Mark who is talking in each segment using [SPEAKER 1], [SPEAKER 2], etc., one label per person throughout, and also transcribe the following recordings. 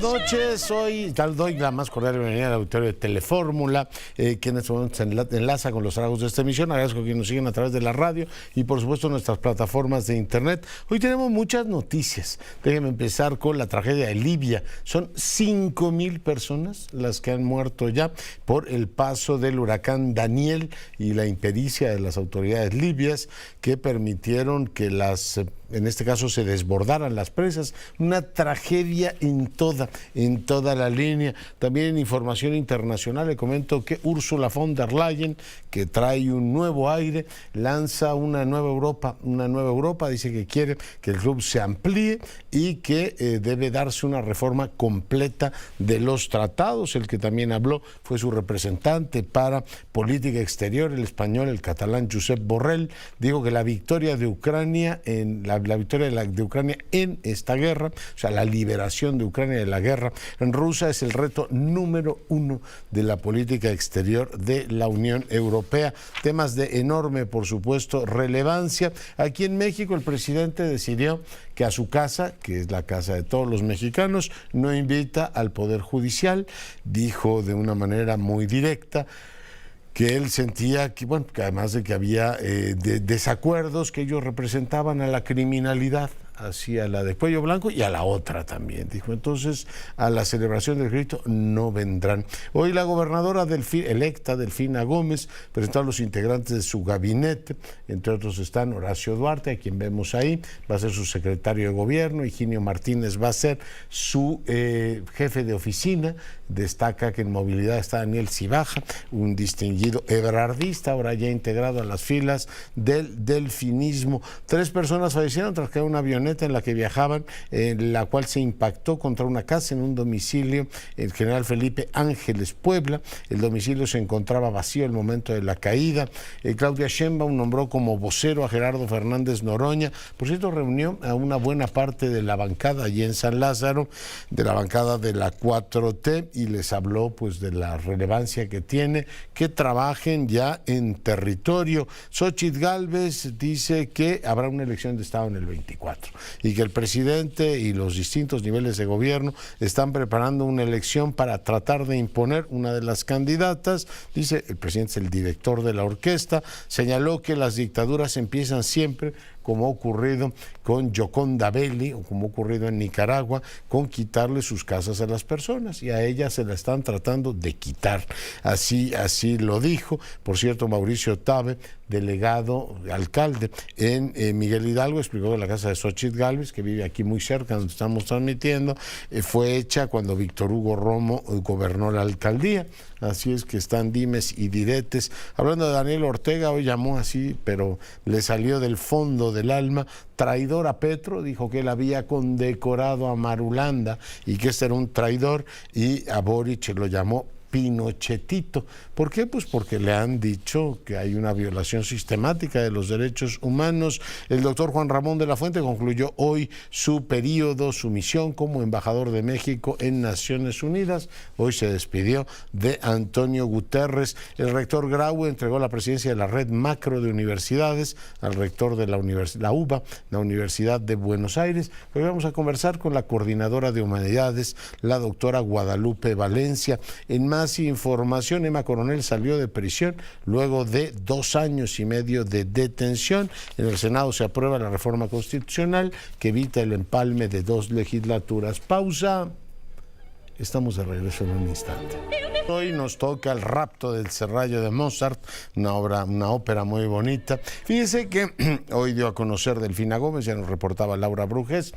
[SPEAKER 1] Buenas noches, hoy doy la más cordial bienvenida al auditorio de Telefórmula, que en este momento se enlaza con los trabajos de esta emisión. Agradezco que nos siguen a través de la radio y por supuesto nuestras plataformas de internet. Hoy tenemos muchas noticias. Déjenme empezar con la tragedia de Libia. Son 5,000 personas las que han muerto ya por el paso del huracán Daniel y la impericia de las autoridades libias que permitieron que en este caso se desbordaran las presas. Una tragedia en toda la línea. También en información internacional le comento que Ursula von der Leyen, que trae un nuevo aire, lanza una nueva Europa, dice que quiere que el club se amplíe y que debe darse una reforma completa de los tratados. El que también habló fue su representante para política exterior, el español, el catalán Josep Borrell. Dijo que la victoria de Ucrania de Ucrania en esta guerra, o sea, la liberación de Ucrania de la guerra en Rusia, es el reto número 1 de la política exterior de la Unión Europea. Temas de enorme, por supuesto, relevancia. Aquí en México el presidente decidió que a su casa, que es la casa de todos los mexicanos, no invita al Poder Judicial. Dijo de una manera muy directa que él sentía que, bueno, que además de que había desacuerdos, que ellos representaban a la criminalidad, así a la de cuello blanco y a la otra también. Dijo, entonces, a la celebración del grito no vendrán. Hoy la gobernadora electa, Delfina Gómez, presentó a los integrantes de su gabinete. Entre otros están Horacio Duarte, a quien vemos ahí, va a ser su secretario de gobierno. Higinio Martínez va a ser su jefe de oficina. Destaca que en movilidad está Daniel Cibaja, un distinguido ebrardista, ahora ya integrado a las filas del delfinismo. 3 personas fallecieron tras caer una avioneta en la que viajaban, en la cual se impactó contra una casa en un domicilio en General Felipe Ángeles, Puebla. El domicilio se encontraba vacío al momento de la caída. Claudia Sheinbaum nombró como vocero a Gerardo Fernández Noroña. Por cierto, reunió a una buena parte de la bancada allí en San Lázaro, de la bancada de la 4T, y les habló pues de la relevancia que tiene que trabajen ya en territorio. Xóchitl Gálvez dice que habrá una elección de Estado en el 24 y que el presidente y los distintos niveles de gobierno están preparando una elección para tratar de imponer una de las candidatas. Dice, el presidente es el director de la orquesta, señaló que las dictaduras empiezan siempre, como ha ocurrido con Gioconda Belli o como ha ocurrido en Nicaragua, con quitarle sus casas a las personas, y a ellas se la están tratando de quitar. Así lo dijo. Por cierto, Mauricio Tabe, delegado, alcalde en Miguel Hidalgo, explicó que la casa de Xóchitl Gálvez, que vive aquí muy cerca donde estamos transmitiendo, fue hecha cuando Víctor Hugo Romo gobernó la alcaldía. Así es que están dimes y diretes. Hablando de Daniel Ortega, hoy llamó así, pero le salió del fondo del alma, traidor a Petro. Dijo que él había condecorado a Marulanda y que este era un traidor, y a Boric lo llamó Pinochetito. ¿Por qué? Pues porque le han dicho que hay una violación sistemática de los derechos humanos. El doctor Juan Ramón de la Fuente concluyó hoy su periodo, su misión como embajador de México en Naciones Unidas. Hoy se despidió de Antonio Guterres. El rector Graue entregó la presidencia de la Red Macro de Universidades al rector de la UBA, la Universidad de Buenos Aires. Hoy vamos a conversar con la coordinadora de Humanidades, la doctora Guadalupe Valencia. En más información, Emma Coronel salió de prisión luego de 2 años y medio de detención. En el Senado se aprueba la reforma constitucional que evita el empalme de 2 legislaturas. Pausa. Estamos de regreso en un instante. Hoy nos toca El rapto del Serrallo de Mozart, una ópera muy bonita. Fíjese que hoy dio a conocer Delfina Gómez, ya nos reportaba Laura Brujés,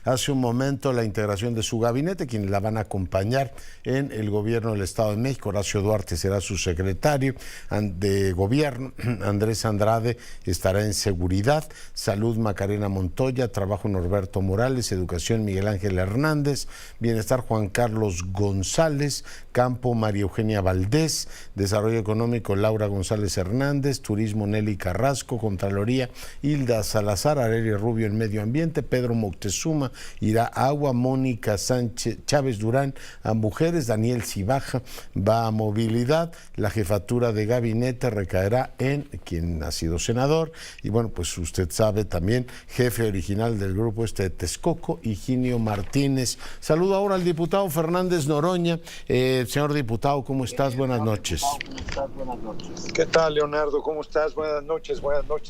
[SPEAKER 1] hace un momento, la integración de su gabinete, quienes la van a acompañar en el gobierno del Estado de México. Horacio Duarte será su secretario de gobierno, Andrés Andrade estará en seguridad, salud Macarena Montoya, trabajo Norberto Morales, educación Miguel Ángel Hernández, bienestar Juan Carlos González, campo María Eugenia Valdés, desarrollo económico Laura González Hernández, turismo Nelly Carrasco, contraloría Hilda Salazar, Arelia Rubio en medio ambiente, Pedro Moctezuma irá Agua, Mónica Sánchez Chávez Durán a Mujeres, Daniel Cibaja va a Movilidad, la jefatura de gabinete recaerá en quien ha sido senador, y bueno, pues usted sabe también, jefe original del grupo de Texcoco, Higinio Martínez. Saludo ahora al diputado Fernández Noroña. Señor diputado, ¿cómo estás? Buenas noches.
[SPEAKER 2] ¿Qué tal, Leonardo? ¿Cómo estás? Buenas noches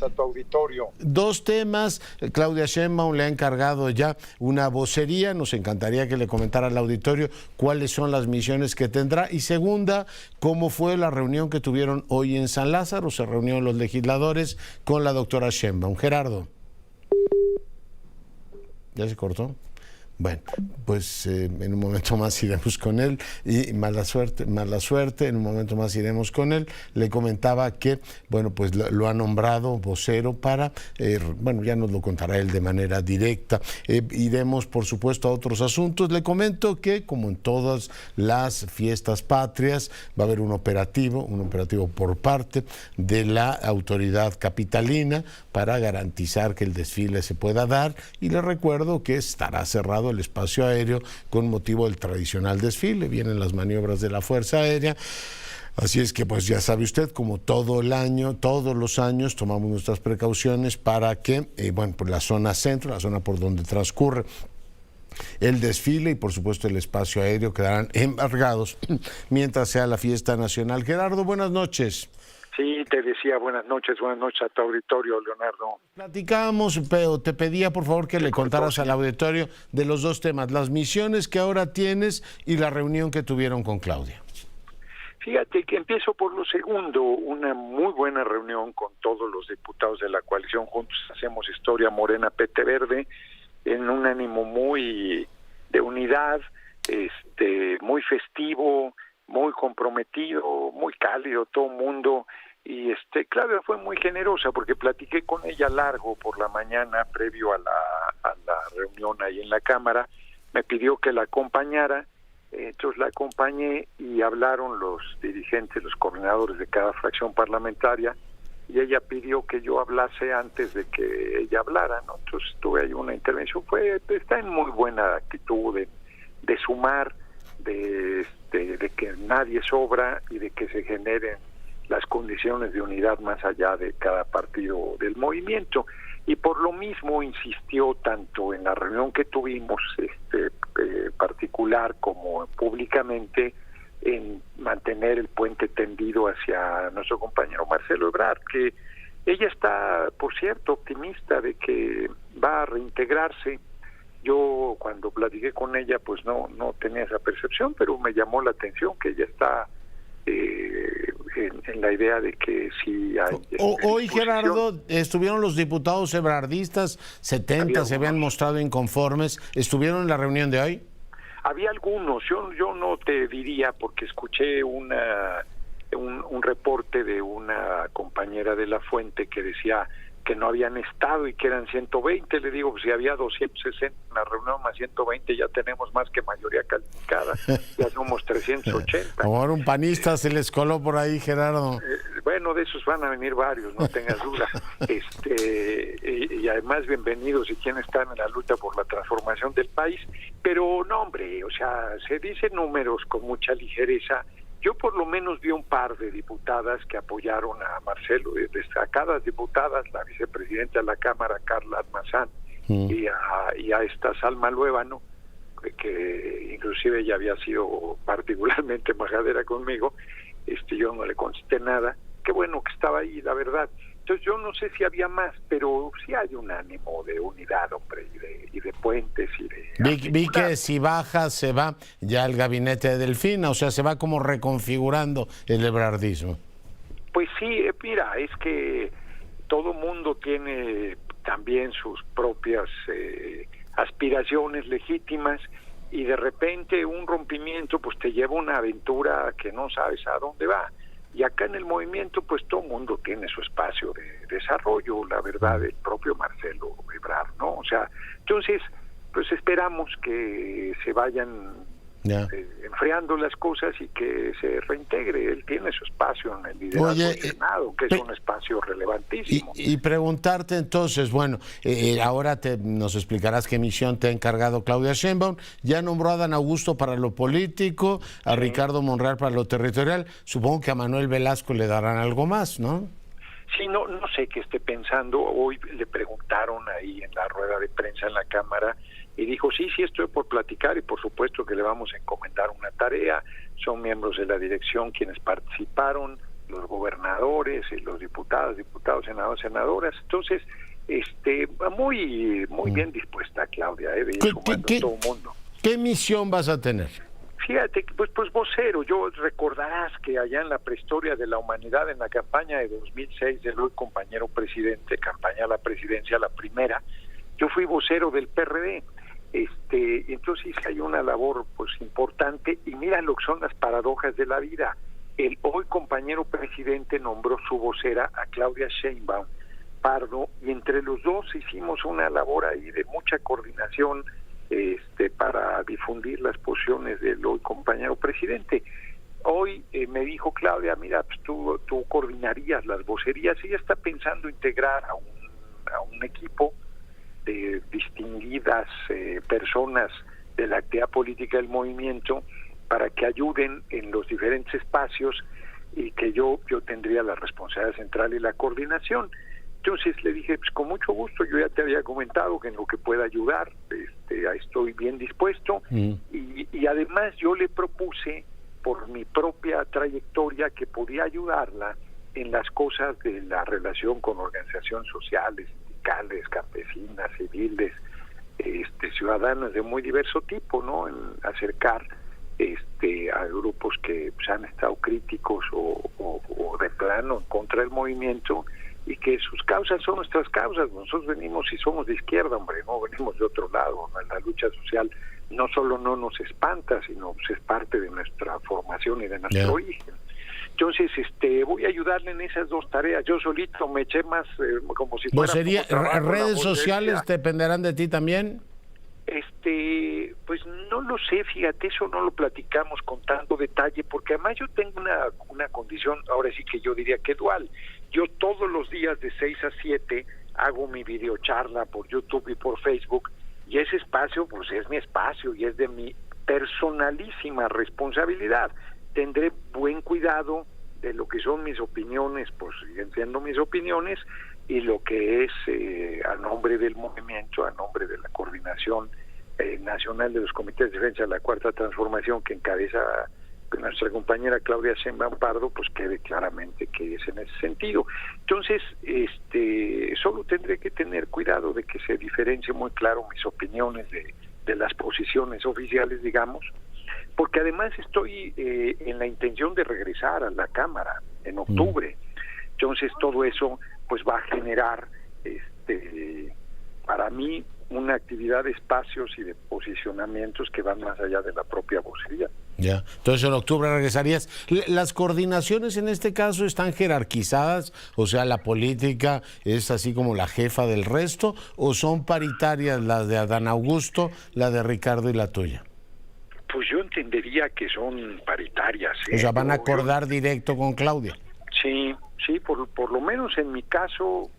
[SPEAKER 2] a tu auditorio.
[SPEAKER 1] Dos temas. Claudia Sheinbaum le ha encargado ya una vocería. Nos encantaría que le comentara al auditorio cuáles son las misiones que tendrá. Y segunda, ¿cómo fue la reunión que tuvieron hoy en San Lázaro? Se reunieron los legisladores con la doctora Sheinbaum. Gerardo. ¿Ya se cortó? Bueno, pues en un momento más iremos con él, y mala suerte, en un momento más iremos con él. Le comentaba que, bueno, pues lo ha nombrado vocero para, bueno, ya nos lo contará él de manera directa. Iremos, por supuesto, a otros asuntos. Le comento que, como en todas las fiestas patrias, va a haber un operativo por parte de la autoridad capitalina para garantizar que el desfile se pueda dar, y le recuerdo que estará cerrado el espacio aéreo con motivo del tradicional desfile. Vienen las maniobras de la Fuerza Aérea. Así es que, pues ya sabe usted, como todo el año, todos los años, tomamos nuestras precauciones para que, bueno, pues la zona centro, la zona por donde transcurre el desfile y por supuesto el espacio aéreo quedarán embargados mientras sea la fiesta nacional. Gerardo, buenas noches.
[SPEAKER 2] Sí, te decía buenas noches a tu auditorio, Leonardo.
[SPEAKER 1] Platicábamos, pero te pedía por favor que le contaras al auditorio de los dos temas, las misiones que ahora tienes y la reunión que tuvieron con Claudia.
[SPEAKER 2] Fíjate que empiezo por lo segundo, una muy buena reunión con todos los diputados de la coalición. Juntos hacemos historia Morena PT Verde, en un ánimo muy de unidad, muy festivo, muy comprometido, muy cálido, todo el mundo. Y Claudia fue muy generosa porque platiqué con ella largo por la mañana previo a la reunión ahí en la Cámara. Me pidió que la acompañara, entonces la acompañé y hablaron los dirigentes, los coordinadores de cada fracción parlamentaria, y ella pidió que yo hablase antes de que ella hablara, ¿no? Entonces tuve ahí una intervención. Está en muy buena actitud de sumar, de que nadie sobra y de que se generen las condiciones de unidad más allá de cada partido del movimiento. Y por lo mismo insistió tanto en la reunión que tuvimos particular como públicamente en mantener el puente tendido hacia nuestro compañero Marcelo Ebrard, que ella está, por cierto, optimista de que va a reintegrarse. Yo cuando platiqué con ella pues no tenía esa percepción, pero me llamó la atención que ella está en la idea de que sí hay...
[SPEAKER 1] Hoy, Gerardo, estuvieron los diputados ebrardistas, 70 se habían mostrado inconformes. ¿Estuvieron en la reunión de hoy?
[SPEAKER 2] Había algunos, yo no te diría porque escuché un reporte de una compañera de La Fuente que decía que no habían estado y que eran 120, le digo, pues si había 260 en la reunión más 120, ya tenemos más que mayoría calificada, ya somos 380.
[SPEAKER 1] Ahora un panista se les coló por ahí, Gerardo.
[SPEAKER 2] Bueno, de esos van a venir varios, no tengas duda. Y además bienvenidos y quienes están en la lucha por la transformación del país, pero no, hombre, o sea, se dicen números con mucha ligereza. Yo por lo menos vi un par de diputadas que apoyaron a Marcelo, destacadas diputadas, la vicepresidenta de la Cámara, Carla Almazán, y a esta Salma Luébano, que inclusive ella había sido particularmente majadera conmigo. Yo no le contesté nada. Qué bueno que estaba ahí, la verdad. Entonces yo no sé si había más, pero sí hay un ánimo de unidad, hombre, y de puentes y de...
[SPEAKER 1] Vi que si baja se va ya el gabinete de Delfina, o sea, se va como reconfigurando el ebrardismo.
[SPEAKER 2] Pues sí, mira, es que todo mundo tiene también sus propias aspiraciones legítimas, y de repente un rompimiento pues te lleva a una aventura que no sabes a dónde va. Y acá en el movimiento, pues todo mundo tiene su espacio de desarrollo, la verdad, el propio Marcelo Ebrard, ¿no? O sea, entonces, pues esperamos que se vayan enfriando las cosas y que se reintegre. Él tiene su espacio en el liderazgo del Senado, que es un espacio relevantísimo.
[SPEAKER 1] Y preguntarte entonces, bueno, ahora nos explicarás qué misión te ha encargado Claudia Sheinbaum. Ya nombró a Adán Augusto para lo político, a Ricardo Monreal para lo territorial. Supongo que a Manuel Velasco le darán algo más, ¿no?
[SPEAKER 2] Sí, no sé qué esté pensando. Hoy le preguntaron ahí en la rueda de prensa en la Cámara y dijo, sí, estoy por platicar y por supuesto que le vamos a encomendar una tarea. Son miembros de la dirección quienes participaron, los gobernadores y los diputados, senadoras. Entonces, muy bien dispuesta Claudia, sumando a todo el mundo.
[SPEAKER 1] ¿Qué misión vas a tener?
[SPEAKER 2] Fíjate, pues vocero. Yo recordarás que allá en la prehistoria de la humanidad, en la campaña de 2006 del hoy compañero presidente, campaña a la presidencia, la primera, yo fui vocero del PRD. Entonces hay una labor pues importante, y mira lo que son las paradojas de la vida. El hoy compañero presidente nombró su vocera a Claudia Sheinbaum Pardo, y entre los dos hicimos una labor ahí de mucha coordinación para difundir las posiciones del hoy compañero presidente. Hoy me dijo Claudia, mira, pues tú coordinarías las vocerías. Ella está pensando integrar a un equipo de distinguidas personas de la actividad política del movimiento para que ayuden en los diferentes espacios, y que yo tendría la responsabilidad central y la coordinación. Entonces le dije, pues con mucho gusto, yo ya te había comentado que en lo que pueda ayudar, estoy bien dispuesto, y además yo le propuse, por mi propia trayectoria, que podía ayudarla en las cosas de la relación con organizaciones sociales, sindicales, campesinas, civiles, ciudadanas de muy diverso tipo, ¿no? En acercar a grupos que pues, han estado críticos o de plano en contra del movimiento, y que sus causas son nuestras causas. Nosotros venimos y somos de izquierda, hombre, no venimos de otro lado, ¿no? La lucha social no solo no nos espanta, sino pues, es parte de nuestra formación y de nuestro origen. Entonces, voy a ayudarle en esas dos tareas. Yo solito me eché más como si fuera...
[SPEAKER 1] ¿Redes sociales dependerán de ti también?
[SPEAKER 2] Pues no lo sé, fíjate, eso no lo platicamos con tanto detalle, porque además yo tengo una condición, ahora sí que yo diría que dual. Yo todos los días de 6 a 7 hago mi videocharla por YouTube y por Facebook, y ese espacio pues es mi espacio y es de mi personalísima responsabilidad. Tendré buen cuidado de lo que son mis opiniones, pues siguen siendo mis opiniones, y lo que es a nombre del movimiento, a nombre de la coordinación nacional de los comités de defensa de la Cuarta Transformación, que encabeza nuestra compañera Claudia Sheinbaum Pardo, pues quede claramente que es en ese sentido. Entonces, solo tendré que tener cuidado de que se diferencie muy claro mis opiniones de las posiciones oficiales, digamos, porque además estoy en la intención de regresar a la Cámara en octubre. Entonces todo eso pues va a generar para mí una actividad de espacios y de posicionamientos que van más allá de la propia vocería.
[SPEAKER 1] Ya, entonces en octubre regresarías. ¿Las coordinaciones en este caso están jerarquizadas? O sea, ¿la política es así como la jefa del resto? ¿O son paritarias las de Adán Augusto, la de Ricardo y la tuya?
[SPEAKER 2] Pues yo entendería que son paritarias.
[SPEAKER 1] O sea, ¿van a acordar directo con Claudia?
[SPEAKER 2] Sí, por lo menos en mi caso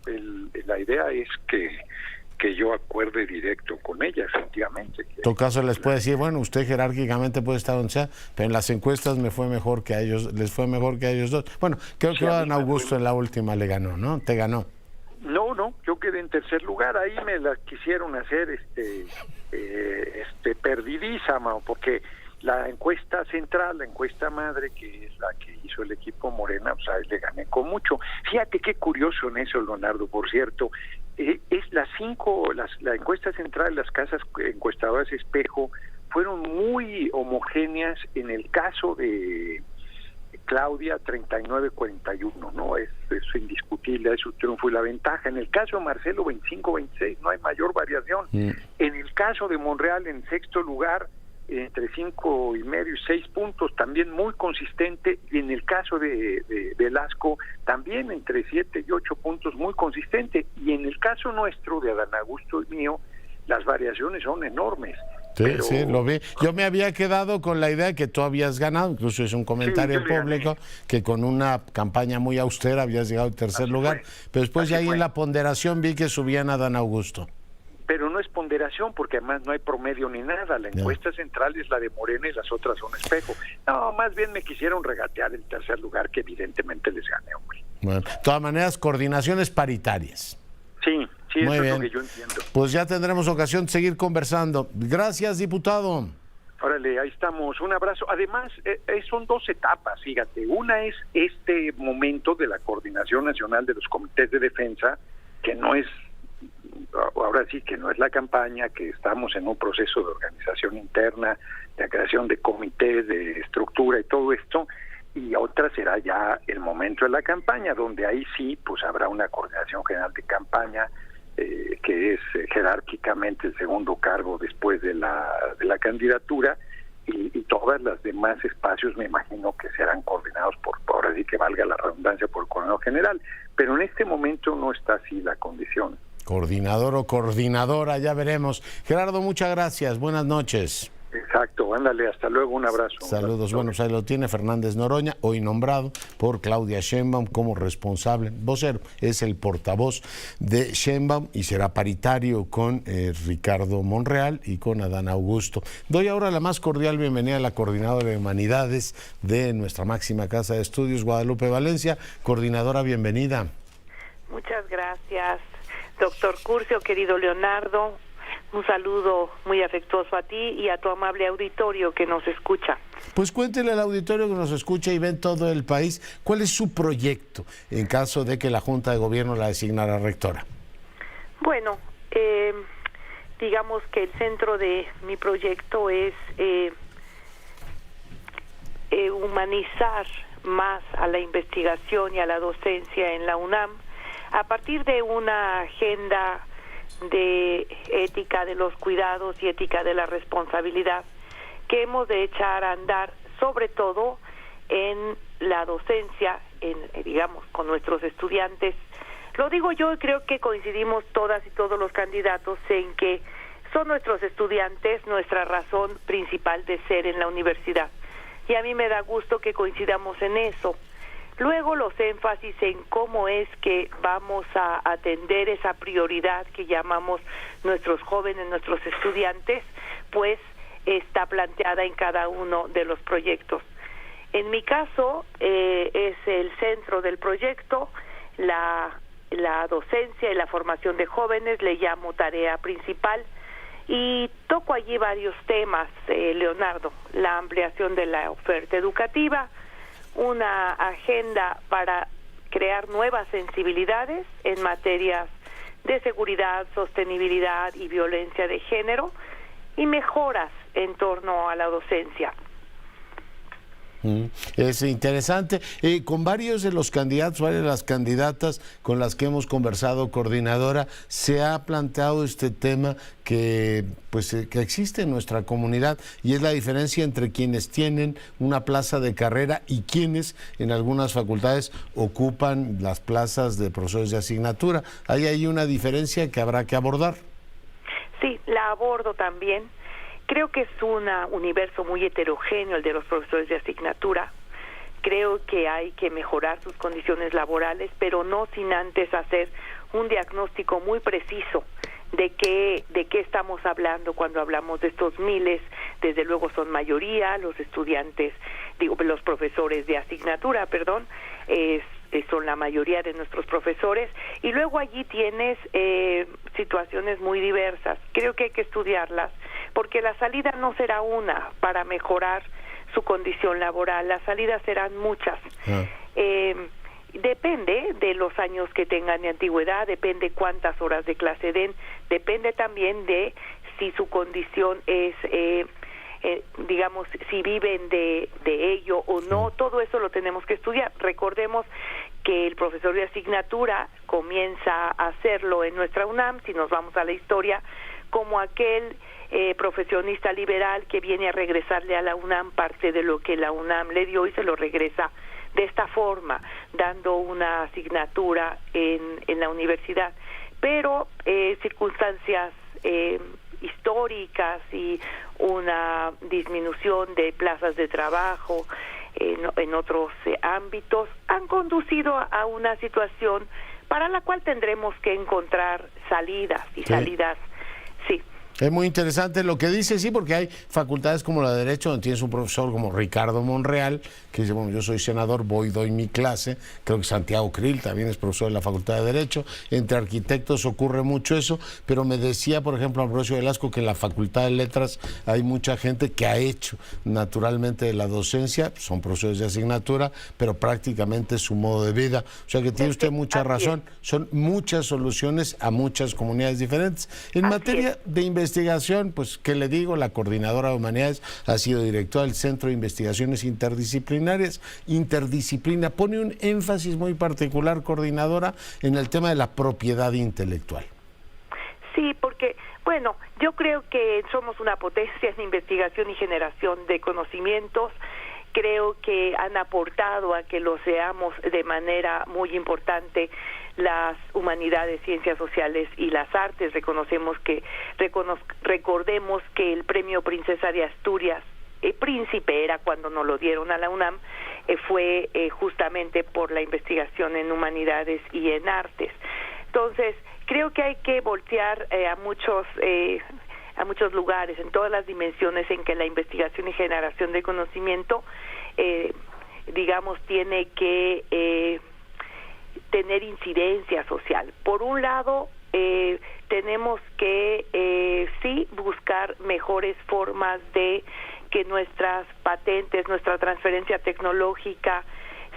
[SPEAKER 2] la idea es que yo acuerde directo con ella, efectivamente.
[SPEAKER 1] En todo caso les puede decir, bueno, usted jerárquicamente puede estar donde sea, pero en las encuestas les fue mejor que a ellos dos. Bueno, creo que Adán Augusto en la última le ganó, ¿no? ¿Te ganó?
[SPEAKER 2] No, yo quedé en tercer lugar. Ahí me la quisieron hacer perdidiza, porque la encuesta central, la encuesta madre, que es la que hizo el equipo Morena, pues ahí le gané con mucho. Fíjate qué curioso en eso, Leonardo, por cierto, es la encuesta central, las casas encuestadoras espejo, fueron muy homogéneas. En el caso de Claudia, 39-41, ¿no? Es indiscutible, es su triunfo y la ventaja. En el caso de Marcelo, 25-26, no hay mayor variación. En el caso de Monreal, en sexto lugar, entre 5.5 y 6 puntos, también muy consistente, y en el caso de Velasco, también entre 7 y 8 puntos, muy consistente, y en el caso nuestro, de Adán Augusto y mío, las variaciones son enormes.
[SPEAKER 1] Sí,
[SPEAKER 2] pero...
[SPEAKER 1] sí, lo vi. Yo me había quedado con la idea de que tú habías ganado, incluso hice un comentario
[SPEAKER 2] yo le
[SPEAKER 1] público,
[SPEAKER 2] gané.
[SPEAKER 1] que con una campaña muy austera habías llegado en tercer
[SPEAKER 2] Así
[SPEAKER 1] lugar,
[SPEAKER 2] fue.
[SPEAKER 1] pero después ya
[SPEAKER 2] Así
[SPEAKER 1] ahí en
[SPEAKER 2] fue.
[SPEAKER 1] la ponderación vi que subían a Dan Augusto.
[SPEAKER 2] Pero no es ponderación, porque además no hay promedio ni nada. La encuesta central es la de Morena y las otras son espejo. No, más bien me quisieron regatear el tercer lugar, que evidentemente les gané, hombre.
[SPEAKER 1] Bueno, de todas maneras, coordinaciones paritarias.
[SPEAKER 2] Sí, sí,
[SPEAKER 1] Muy
[SPEAKER 2] eso
[SPEAKER 1] bien.
[SPEAKER 2] es lo que yo entiendo.
[SPEAKER 1] Pues ya tendremos ocasión de seguir conversando. Gracias, diputado.
[SPEAKER 2] Órale, ahí estamos. Un abrazo. Además, son dos etapas, fíjate. Una es este momento de la Coordinación Nacional de los Comités de Defensa, que no es, ahora sí que no es la campaña, que estamos en un proceso de organización interna, de creación de comités, de estructura y todo esto, y otra será ya el momento de la campaña, donde ahí sí pues habrá una coordinación general de campaña, que es jerárquicamente el segundo cargo después de la candidatura, y todas las demás espacios me imagino que serán coordinados por ahora sí que valga la redundancia, por el coordinador general, pero en este momento no está así la condición.
[SPEAKER 1] Coordinador o coordinadora, ya veremos. Gerardo, muchas gracias. Buenas noches.
[SPEAKER 2] Exacto, ándale, hasta luego, un abrazo.
[SPEAKER 1] Saludos, bueno, pues ahí lo tiene Fernández Noroña, hoy nombrado por Claudia Sheinbaum como responsable, vocero, es el portavoz de Sheinbaum y será paritario con Ricardo Monreal y con Adán Augusto. Doy ahora la más cordial bienvenida a la coordinadora de Humanidades de nuestra máxima casa de estudios, Guadalupe Valencia. Coordinadora, bienvenida.
[SPEAKER 3] Muchas gracias, doctor Curcio, querido Leonardo. Un saludo muy afectuoso a ti y a tu amable auditorio que nos escucha.
[SPEAKER 1] Pues cuéntele al auditorio que nos escucha y ve en todo el país cuál es su proyecto en caso de que la Junta de Gobierno la designara rectora.
[SPEAKER 3] Bueno, digamos que el centro de mi proyecto es humanizar más a la investigación y a la docencia en la UNAM a partir de una agenda de ética de los cuidados y ética de la responsabilidad que hemos de echar a andar, sobre todo en la docencia, digamos, con nuestros estudiantes. Lo digo yo y creo que coincidimos todas y todos los candidatos en que son nuestros estudiantes nuestra razón principal de ser en la universidad. Y a mí me da gusto que coincidamos en eso. Luego los énfasis en cómo es que vamos a atender esa prioridad que llamamos nuestros jóvenes, nuestros estudiantes, pues está planteada en cada uno de los proyectos. En mi caso es el centro del proyecto, la docencia y la formación de jóvenes, le llamo tarea principal, y toco allí varios temas, Leonardo: la ampliación de la oferta educativa, una agenda para crear nuevas sensibilidades en materias de seguridad, sostenibilidad y violencia de género, y mejoras en torno a la docencia.
[SPEAKER 1] Es interesante. Con varios de los candidatos, varias de las candidatas con las que hemos conversado, coordinadora, se ha planteado este tema que existe en nuestra comunidad, y es la diferencia entre quienes tienen una plaza de carrera y quienes en algunas facultades ocupan las plazas de profesores de asignatura. Hay una diferencia que habrá que abordar.
[SPEAKER 3] Sí, la abordo también. Creo que es un universo muy heterogéneo el de los profesores de asignatura. Creo que hay que mejorar sus condiciones laborales, pero no sin antes hacer un diagnóstico muy preciso de qué estamos hablando cuando hablamos de estos miles. Desde luego son mayoría los estudiantes, los profesores de asignatura, son la mayoría de nuestros profesores, y luego allí tienes situaciones muy diversas. Creo que hay que estudiarlas, porque la salida no será una para mejorar su condición laboral, las salidas serán muchas. Depende de los años que tengan de antigüedad, depende cuántas horas de clase den, depende también de si su condición es digamos, si viven de ello o no. Todo eso lo tenemos que estudiar. Recordemos que el profesor de asignatura comienza a hacerlo en nuestra UNAM, si nos vamos a la historia, como aquel profesionista liberal que viene a regresarle a la UNAM parte de lo que la UNAM le dio y se lo regresa de esta forma, dando una asignatura en la universidad. Pero circunstancias históricas y una disminución de plazas de trabajo en otros ámbitos han conducido a una situación para la cual tendremos que encontrar salidas y salidas, sí.
[SPEAKER 1] Es muy interesante lo que dice, sí, porque hay facultades como la de Derecho, donde tienes un profesor como Ricardo Monreal, que dice, bueno, yo soy senador, doy mi clase. Creo que Santiago Krill también es profesor de la Facultad de Derecho. Entre arquitectos ocurre mucho eso, pero me decía, por ejemplo, Ambrosio Velasco, que en la Facultad de Letras hay mucha gente que ha hecho naturalmente de la docencia, son profesores de asignatura, pero prácticamente su modo de vida. O sea que tiene usted mucha razón, son muchas soluciones a muchas comunidades diferentes. En materia de investigación, pues, ¿qué le digo? La coordinadora de Humanidades ha sido directora del Centro de Investigaciones Interdisciplinarias. Interdisciplina pone un énfasis muy particular, coordinadora, en el tema de la propiedad intelectual.
[SPEAKER 3] Sí, porque, bueno, yo creo que somos una potencia en investigación y generación de conocimientos. Creo que han aportado a que lo seamos de manera muy importante las humanidades, ciencias sociales y las artes. Recordemos que el premio Princesa de Asturias, príncipe era cuando nos lo dieron a la UNAM, fue justamente por la investigación en humanidades y en artes. Entonces, creo que hay que voltear a muchos lugares, en todas las dimensiones en que la investigación y generación de conocimiento, tiene que tener incidencia social. Por un lado, tenemos que sí buscar mejores formas de que nuestras patentes, nuestra transferencia tecnológica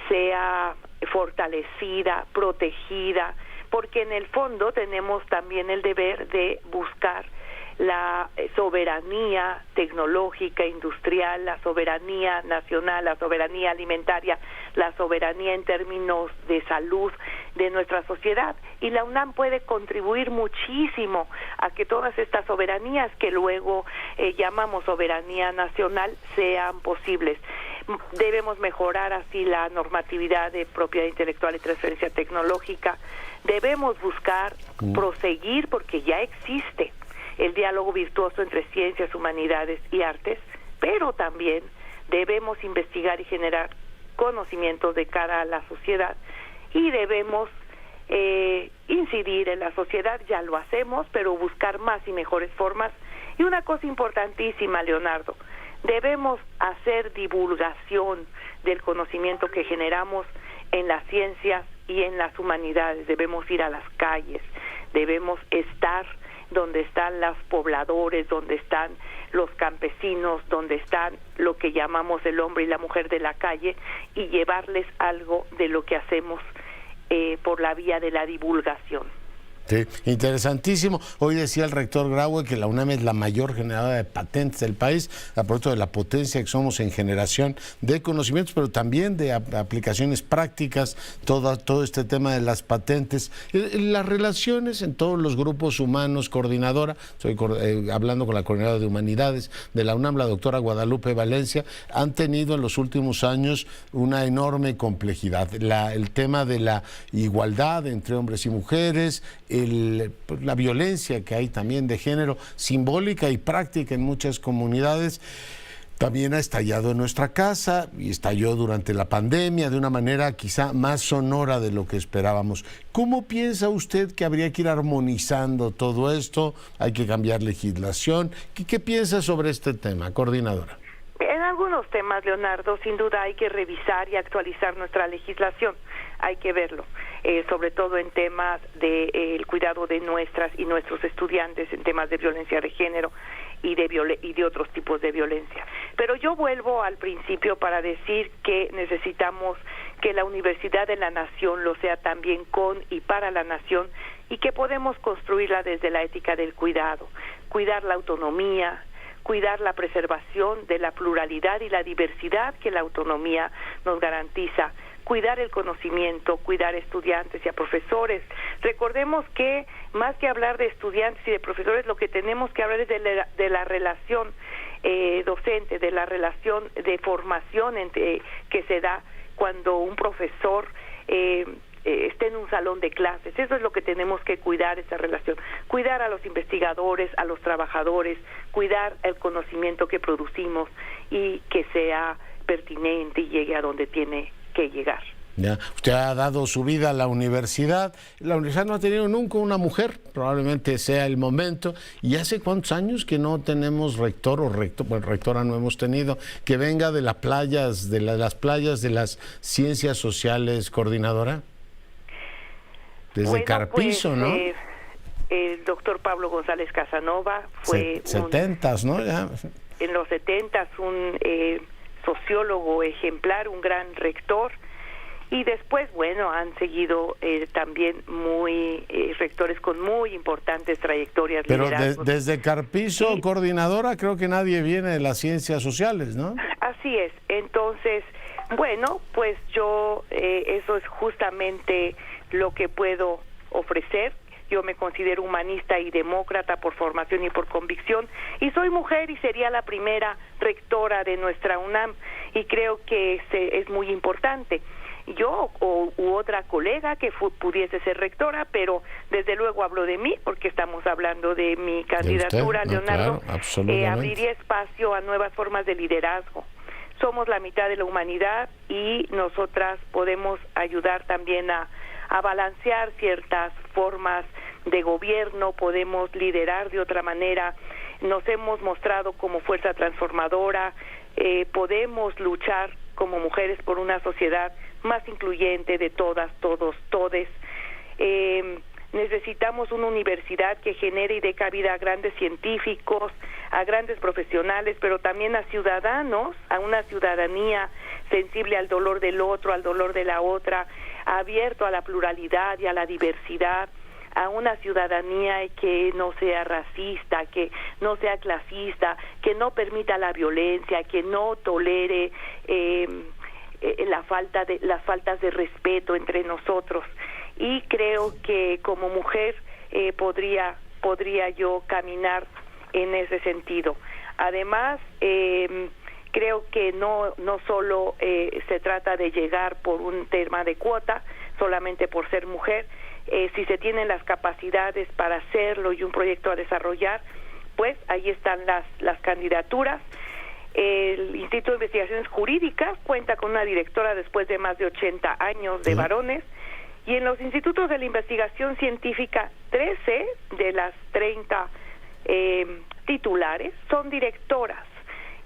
[SPEAKER 3] sea fortalecida, protegida, porque en el fondo tenemos también el deber de buscar la soberanía tecnológica, industrial, la soberanía nacional, la soberanía alimentaria, la soberanía en términos de salud de nuestra sociedad. Y la UNAM puede contribuir muchísimo a que todas estas soberanías que luego llamamos soberanía nacional sean posibles. Debemos mejorar así la normatividad de propiedad intelectual y transferencia tecnológica. Debemos buscar proseguir, porque ya existe el diálogo virtuoso entre ciencias, humanidades y artes, pero también debemos investigar y generar conocimientos de cara a la sociedad y debemos incidir en la sociedad. Ya lo hacemos, pero buscar más y mejores formas. Y una cosa importantísima, Leonardo, debemos hacer divulgación del conocimiento que generamos en las ciencias y en las humanidades. Debemos ir a las calles, debemos estar donde están los pobladores, donde están los campesinos, donde están lo que llamamos el hombre y la mujer de la calle, y llevarles algo de lo que hacemos por la vía de la divulgación.
[SPEAKER 1] Sí, interesantísimo. Hoy decía el rector Graue que la UNAM es la mayor generadora de patentes del país, a propósito de la potencia que somos en generación de conocimientos, pero también de aplicaciones prácticas, todo este tema de las patentes, las relaciones en todos los grupos humanos. Coordinadora, estoy hablando con la coordinadora de Humanidades de la UNAM, la doctora Guadalupe Valencia, han tenido en los últimos años una enorme complejidad. El tema de la igualdad entre hombres y mujeres, la violencia que hay también de género, simbólica y práctica en muchas comunidades, también ha estallado en nuestra casa y estalló durante la pandemia de una manera quizá más sonora de lo que esperábamos. ¿Cómo piensa usted que habría que ir armonizando todo esto? ¿Hay que cambiar legislación? ¿Qué piensa sobre este tema, coordinadora?
[SPEAKER 3] En algunos temas, Leonardo, sin duda hay que revisar y actualizar nuestra legislación. Hay que verlo, sobre todo en temas de cuidado de nuestras y nuestros estudiantes, en temas de violencia de género y de otros tipos de violencia. Pero yo vuelvo al principio para decir que necesitamos que la Universidad de la Nación lo sea también con y para la nación, y que podemos construirla desde la ética del cuidado, cuidar la autonomía, cuidar la preservación de la pluralidad y la diversidad que la autonomía nos garantiza, cuidar el conocimiento, cuidar estudiantes y a profesores. Recordemos que más que hablar de estudiantes y de profesores, lo que tenemos que hablar es de la relación docente, de la relación de formación que se da cuando un profesor esté en un salón de clases. Eso es lo que tenemos que cuidar, esa relación. Cuidar a los investigadores, a los trabajadores, cuidar el conocimiento que producimos y que sea pertinente y llegue a donde tiene que llegar.
[SPEAKER 1] Ya. Usted ha dado su vida a la universidad. La universidad no ha tenido nunca una mujer, probablemente sea el momento. ¿Y hace cuántos años que no tenemos rector o rector? Bueno, rectora no hemos tenido, que venga de las playas, de las playas de las ciencias sociales, coordinadora. Desde Carpizo,
[SPEAKER 3] pues,
[SPEAKER 1] ¿no?
[SPEAKER 3] El doctor Pablo González Casanova fue
[SPEAKER 1] 70s, ¿no? Ya.
[SPEAKER 3] En los 70s un sociólogo ejemplar, un gran rector. Y después, bueno, han seguido también rectores con muy importantes trayectorias.
[SPEAKER 1] Pero desde Carpizo, sí. Coordinadora, creo que nadie viene de las ciencias sociales, ¿no?
[SPEAKER 3] Así es. Entonces, bueno, pues yo, eso es justamente lo que puedo ofrecer. Yo me considero humanista y demócrata por formación y por convicción, y soy mujer y sería la primera rectora de nuestra UNAM, y creo que es muy importante. Yo u otra colega que pudiese ser rectora, pero desde luego hablo de mí porque estamos hablando de mi candidatura,
[SPEAKER 1] no,
[SPEAKER 3] Leonardo.
[SPEAKER 1] Claro,
[SPEAKER 3] abriría espacio a nuevas formas de liderazgo. Somos la mitad de la humanidad y nosotras podemos ayudar también a balancear ciertas formas de gobierno, podemos liderar de otra manera, nos hemos mostrado como fuerza transformadora, podemos luchar como mujeres por una sociedad más incluyente de todas, todos, todes. Necesitamos una universidad que genere y dé cabida a grandes científicos, a grandes profesionales, pero también a ciudadanos, a una ciudadanía sensible al dolor del otro, al dolor de la otra, abierto a la pluralidad y a la diversidad, a una ciudadanía que no sea racista, que no sea clasista, que no permita la violencia, que no tolere las faltas de respeto entre nosotros. Y creo que como mujer podría yo caminar en ese sentido. Además, creo que no solo se trata de llegar por un tema de cuota, solamente por ser mujer. Si se tienen las capacidades para hacerlo y un proyecto a desarrollar, pues ahí están las candidaturas. El Instituto de Investigaciones Jurídicas cuenta con una directora después de más de 80 años de varones, y en los institutos de la investigación científica, 13 de las 30 titulares son directoras,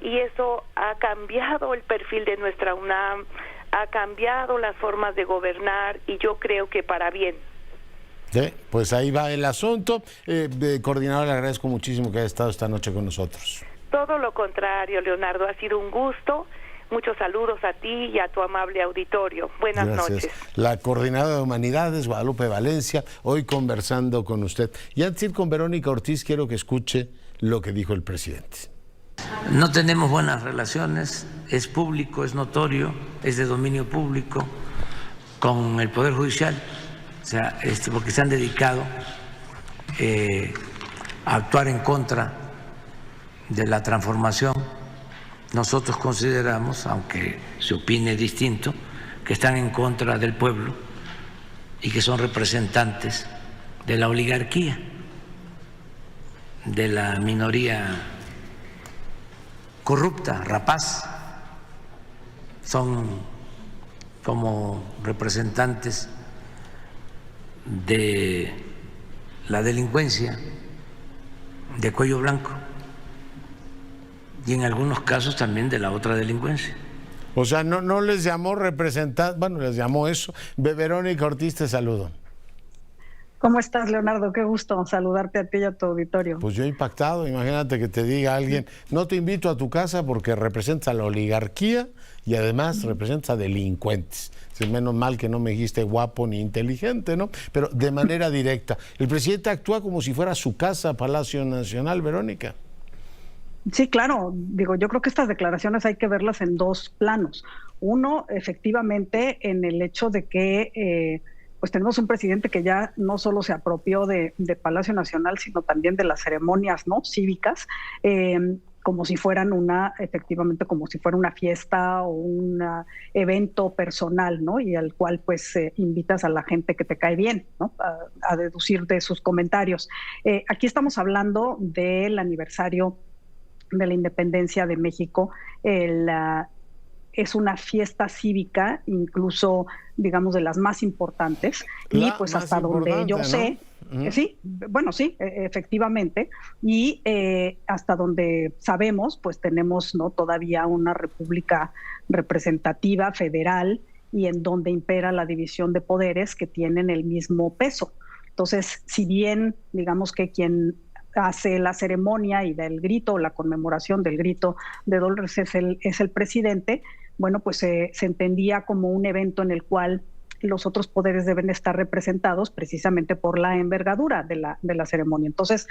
[SPEAKER 3] y eso ha cambiado el perfil de nuestra UNAM, ha cambiado las formas de gobernar, y yo creo que para bien.
[SPEAKER 1] Sí, pues ahí va el asunto. Coordinadora, le agradezco muchísimo que haya estado esta noche con nosotros.
[SPEAKER 3] Todo lo contrario, Leonardo, ha sido un gusto. Muchos saludos a ti y a tu amable auditorio. Buenas noches.
[SPEAKER 1] La coordinadora de Humanidades, Guadalupe Valencia, hoy conversando con usted. Y antes de ir con Verónica Ortiz, quiero que escuche lo que dijo el presidente.
[SPEAKER 4] No tenemos buenas relaciones, es público, es notorio, es de dominio público con el Poder Judicial. O sea, porque se han dedicado a actuar en contra de la transformación. Nosotros consideramos, aunque se opine distinto, que están en contra del pueblo y que son representantes de la oligarquía, de la minoría corrupta, rapaz. Son como representantes de la delincuencia de cuello blanco y en algunos casos también de la otra delincuencia.
[SPEAKER 1] O sea, no les llamó representante, bueno, les llamó eso. Verónica Ortiz, te saludo.
[SPEAKER 5] ¿Cómo estás, Leonardo? Qué gusto saludarte a ti y a tu auditorio.
[SPEAKER 1] Pues yo impactado, imagínate que te diga alguien, no te invito a tu casa porque representa a la oligarquía y además representa a delincuentes. Es menos mal que no me dijiste guapo ni inteligente, ¿no? Pero de manera directa. El presidente actúa como si fuera su casa, Palacio Nacional, Verónica.
[SPEAKER 5] Sí, claro. Digo, yo creo que estas declaraciones hay que verlas en dos planos. Uno, efectivamente, en el hecho de que pues tenemos un presidente que ya no solo se apropió de Palacio Nacional, sino también de las ceremonias, ¿no?, cívicas. como si fueran efectivamente como si fuera una fiesta o un evento personal, ¿no? Y al cual pues invitas a la gente que te cae bien, ¿no? A deducir de sus comentarios. Aquí estamos hablando del aniversario de la independencia de México. Es una fiesta cívica, incluso, digamos, de las más importantes. Y pues hasta donde yo sé, sí, bueno, sí, efectivamente. Y hasta donde sabemos, pues tenemos, ¿no?, todavía una república representativa federal y en donde impera la división de poderes que tienen el mismo peso. Entonces, si bien, digamos que quien hace la ceremonia y da el grito, la conmemoración del grito de Dolores es el presidente, bueno, pues se entendía como un evento en el cual los otros poderes deben estar representados precisamente por la envergadura de la ceremonia. Entonces,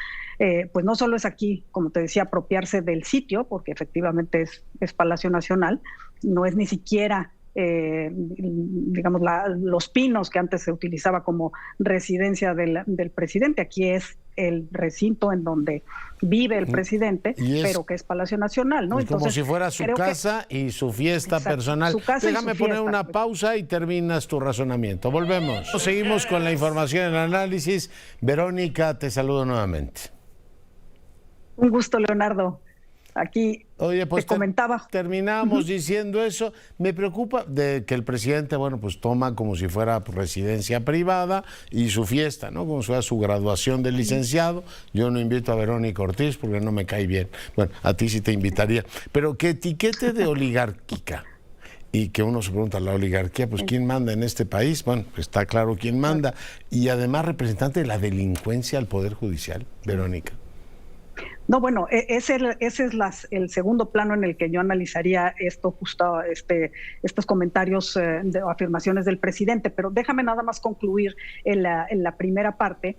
[SPEAKER 5] pues no solo es aquí, como te decía, apropiarse del sitio, porque efectivamente es Palacio Nacional, no es ni siquiera digamos, Los Pinos, que antes se utilizaba como residencia del presidente. Aquí es el recinto en donde vive el presidente, pero que es Palacio Nacional, ¿no?
[SPEAKER 1] Entonces, como si fuera su casa y su fiesta personal. Su casa. Déjame poner una pausa y terminas tu razonamiento. Volvemos. Seguimos con la información, el análisis. Verónica, te saludo nuevamente.
[SPEAKER 5] Un gusto, Leonardo. Aquí
[SPEAKER 1] Oye, pues
[SPEAKER 5] te comentaba.
[SPEAKER 1] Terminamos diciendo eso. Me preocupa de que el presidente, bueno, pues toma como si fuera residencia privada y su fiesta, ¿no? Como si fuera su graduación de licenciado. Yo no invito a Verónica Ortiz porque no me cae bien. Bueno, a ti sí te invitaría. Pero que etiquete de oligárquica. Y que uno se pregunta, la oligarquía, pues ¿quién manda en este país? Bueno, pues está claro quién manda. Y además representante de la delincuencia al Poder Judicial, Verónica.
[SPEAKER 5] No, bueno, ese es el segundo plano en el que yo analizaría estos comentarios o afirmaciones del presidente, pero déjame nada más concluir en la primera parte,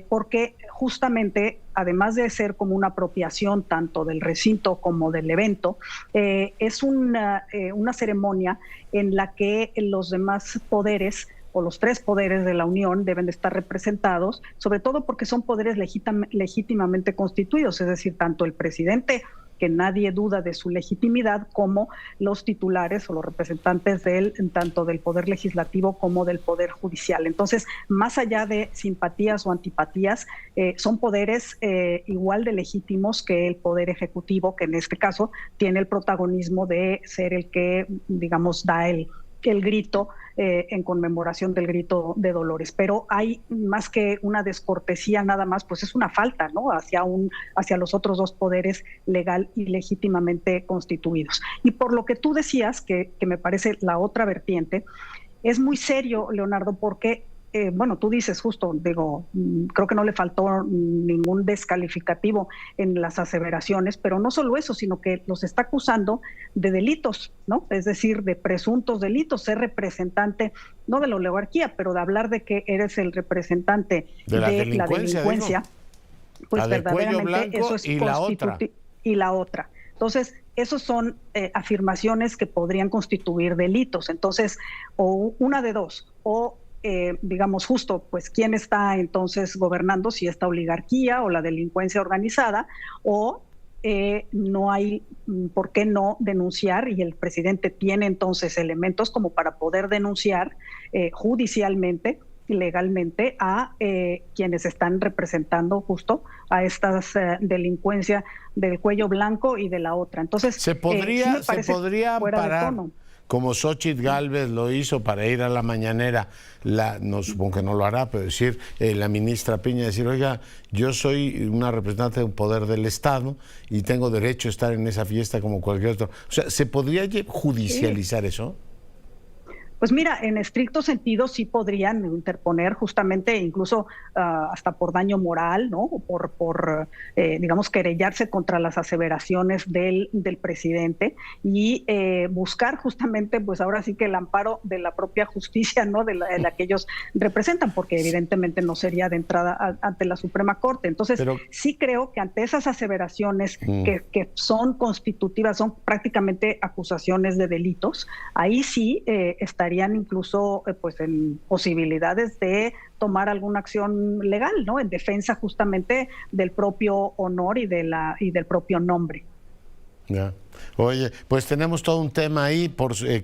[SPEAKER 5] porque justamente, además de ser como una apropiación tanto del recinto como del evento, es una ceremonia en la que los demás poderes o los tres poderes de la Unión deben de estar representados, sobre todo porque son poderes legítimamente constituidos, es decir, tanto el presidente, que nadie duda de su legitimidad, como los titulares o los representantes tanto del Poder Legislativo como del Poder Judicial. Entonces, más allá de simpatías o antipatías, son poderes igual de legítimos que el Poder Ejecutivo, que en este caso tiene el protagonismo de ser el que, digamos, da el grito en conmemoración del grito de Dolores. Pero hay más que una descortesía nada más, pues es una falta, ¿no?, hacia los otros dos poderes legal y legítimamente constituidos. Y por lo que tú decías, que me parece la otra vertiente, es muy serio, Leonardo, porque bueno, tú dices justo, digo, creo que no le faltó ningún descalificativo en las aseveraciones, pero no solo eso, sino que los está acusando de delitos, ¿no? Es decir, de presuntos delitos, ser representante, no de la oligarquía, pero de hablar de que eres el representante de la delincuencia, pues verdaderamente eso es y la otra. Entonces, esos son afirmaciones que podrían constituir delitos. Entonces, o una de dos, o digamos justo, pues quién está entonces gobernando, si esta oligarquía o la delincuencia organizada, o no hay por qué no denunciar, y el presidente tiene entonces elementos como para poder denunciar judicialmente y legalmente a quienes están representando justo a estas delincuencia del cuello blanco y de la otra. Entonces,
[SPEAKER 1] se podría parar, como Xóchitl Gálvez lo hizo para ir a la mañanera, no supongo que no lo hará, pero decir la ministra Piña, decir, oiga, yo soy una representante de un poder del Estado y tengo derecho a estar en esa fiesta como cualquier otro. O sea, ¿se podría judicializar eso?
[SPEAKER 5] Pues mira, en estricto sentido sí podrían interponer justamente incluso hasta por daño moral, ¿no? O por digamos, querellarse contra las aseveraciones del presidente y buscar justamente, pues ahora sí que el amparo de la propia justicia, ¿no? De la que ellos representan, porque evidentemente no sería de entrada ante la Suprema Corte. Entonces, sí creo que ante esas aseveraciones que son constitutivas, son prácticamente acusaciones de delitos, ahí sí estarían incluso pues en posibilidades de tomar alguna acción legal, ¿no? En defensa justamente del propio honor y del propio nombre.
[SPEAKER 1] Ya. Oye, pues tenemos todo un tema ahí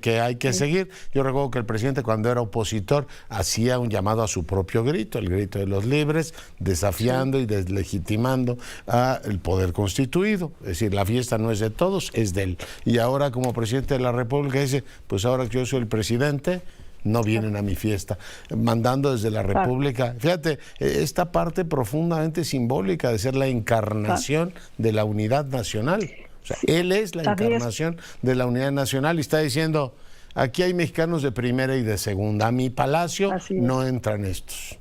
[SPEAKER 1] que hay que seguir. Yo recuerdo que el presidente, cuando era opositor, hacía un llamado a su propio grito, el grito de los libres, desafiando y deslegitimando al poder constituido. Es decir, la fiesta no es de todos, es de él. Y ahora, como presidente de la República, dice, pues ahora que yo soy el presidente, no vienen a mi fiesta, mandando desde la República. Fíjate, esta parte profundamente simbólica de ser la encarnación de la unidad nacional. O sea, él es la encarnación de la unidad nacional y está diciendo, aquí hay mexicanos de primera y de segunda, a mi palacio no entran estos.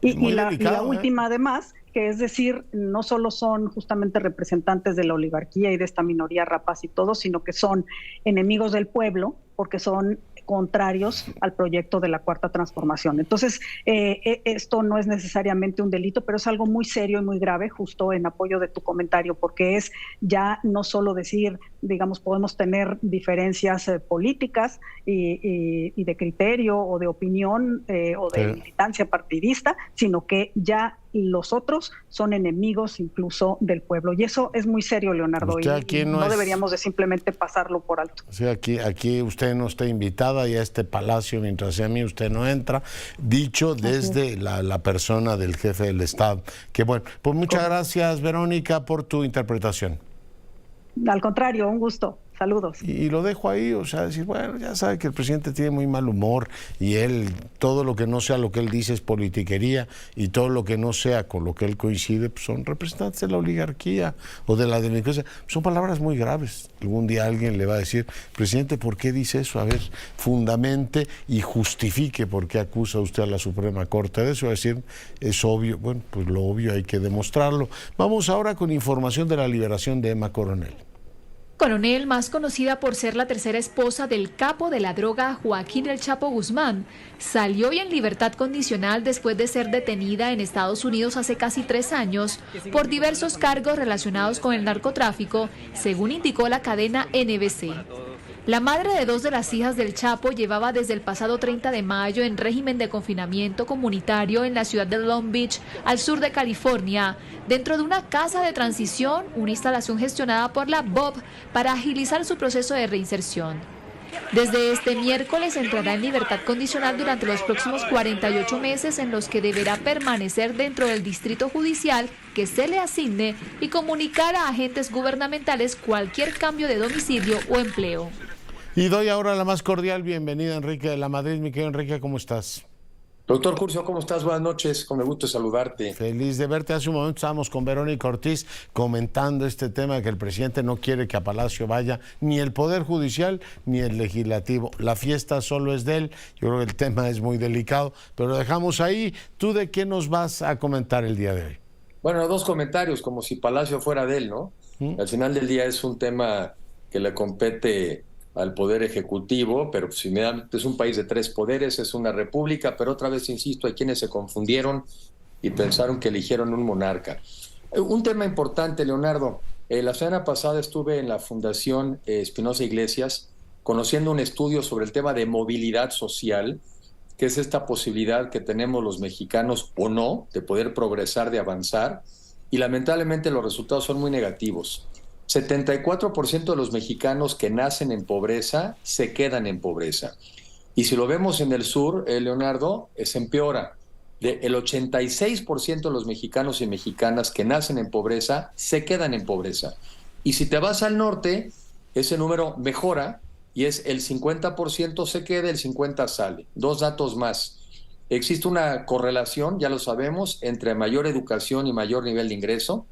[SPEAKER 5] Y la última además, que es decir, no solo son justamente representantes de la oligarquía y de esta minoría rapaz y todo, sino que son enemigos del pueblo, porque son contrarios al proyecto de la Cuarta Transformación. Entonces, esto no es necesariamente un delito, pero es algo muy serio y muy grave, justo en apoyo de tu comentario, porque es ya no solo decir, digamos, podemos tener diferencias políticas y de criterio o de opinión o de militancia partidista, sino que ya los otros son enemigos incluso del pueblo. Y eso es muy serio, Leonardo, y no deberíamos de simplemente pasarlo por alto.
[SPEAKER 1] Sí, aquí usted no está invitada y a este palacio, mientras sea a mí, usted no entra. Dicho desde la persona del jefe del Estado. Que bueno, pues muchas gracias, Verónica, por tu interpretación.
[SPEAKER 5] Al contrario, un gusto. Saludos.
[SPEAKER 1] Y lo dejo ahí, o sea, decir, bueno, ya sabe que el presidente tiene muy mal humor y él, todo lo que no sea lo que él dice es politiquería y todo lo que no sea con lo que él coincide, pues son representantes de la oligarquía o de la delincuencia. Son palabras muy graves. Algún día alguien le va a decir, presidente, ¿por qué dice eso? A ver, fundamente y justifique por qué acusa usted a la Suprema Corte de eso. Va a decir, es obvio. Bueno, pues lo obvio hay que demostrarlo. Vamos ahora con información de la liberación de Emma Coronel.
[SPEAKER 6] Coronel, más conocida por ser la tercera esposa del capo de la droga Joaquín El Chapo Guzmán, salió hoy en libertad condicional después de ser detenida en Estados Unidos hace casi 3 años por diversos cargos relacionados con el narcotráfico, según indicó la cadena NBC. La madre de 2 de las hijas del Chapo llevaba desde el pasado 30 de mayo en régimen de confinamiento comunitario en la ciudad de Long Beach, al sur de California, dentro de una casa de transición, una instalación gestionada por la BOP para agilizar su proceso de reinserción. Desde este miércoles entrará en libertad condicional durante los próximos 48 meses en los que deberá permanecer dentro del distrito judicial que se le asigne y comunicar a agentes gubernamentales cualquier cambio de domicilio o empleo.
[SPEAKER 1] Y doy ahora la más cordial bienvenida a Enrique de la Madrid. Mi querido Enrique, ¿cómo estás?
[SPEAKER 7] Doctor Curcio, ¿cómo estás? Buenas noches, con el gusto de saludarte.
[SPEAKER 1] Feliz de verte. Hace un momento estábamos con Verónica Ortiz comentando este tema de que el presidente no quiere que a Palacio vaya ni el Poder Judicial ni el Legislativo. La fiesta solo es de él. Yo creo que el tema es muy delicado, pero lo dejamos ahí. ¿Tú de qué nos vas a comentar el día de hoy?
[SPEAKER 7] Bueno, 2 comentarios, como si Palacio fuera de él, ¿no? Al final del día es un tema que le compete al Poder Ejecutivo, pero pues, es un país de 3 poderes, es una república, pero otra vez, insisto, hay quienes se confundieron y pensaron que eligieron un monarca. Un tema importante, Leonardo. La semana pasada estuve en la Fundación Espinosa Iglesias conociendo un estudio sobre el tema de movilidad social, que es esta posibilidad que tenemos los mexicanos o no de poder progresar, de avanzar, y lamentablemente los resultados son muy negativos. 74% de los mexicanos que nacen en pobreza se quedan en pobreza. Y si lo vemos en el sur, Leonardo, se empeora. El 86% de los mexicanos y mexicanas que nacen en pobreza se quedan en pobreza. Y si te vas al norte, ese número mejora y es el 50% se queda, el 50% sale. 2 datos más. Existe una correlación, ya lo sabemos, entre mayor educación y mayor nivel de ingreso.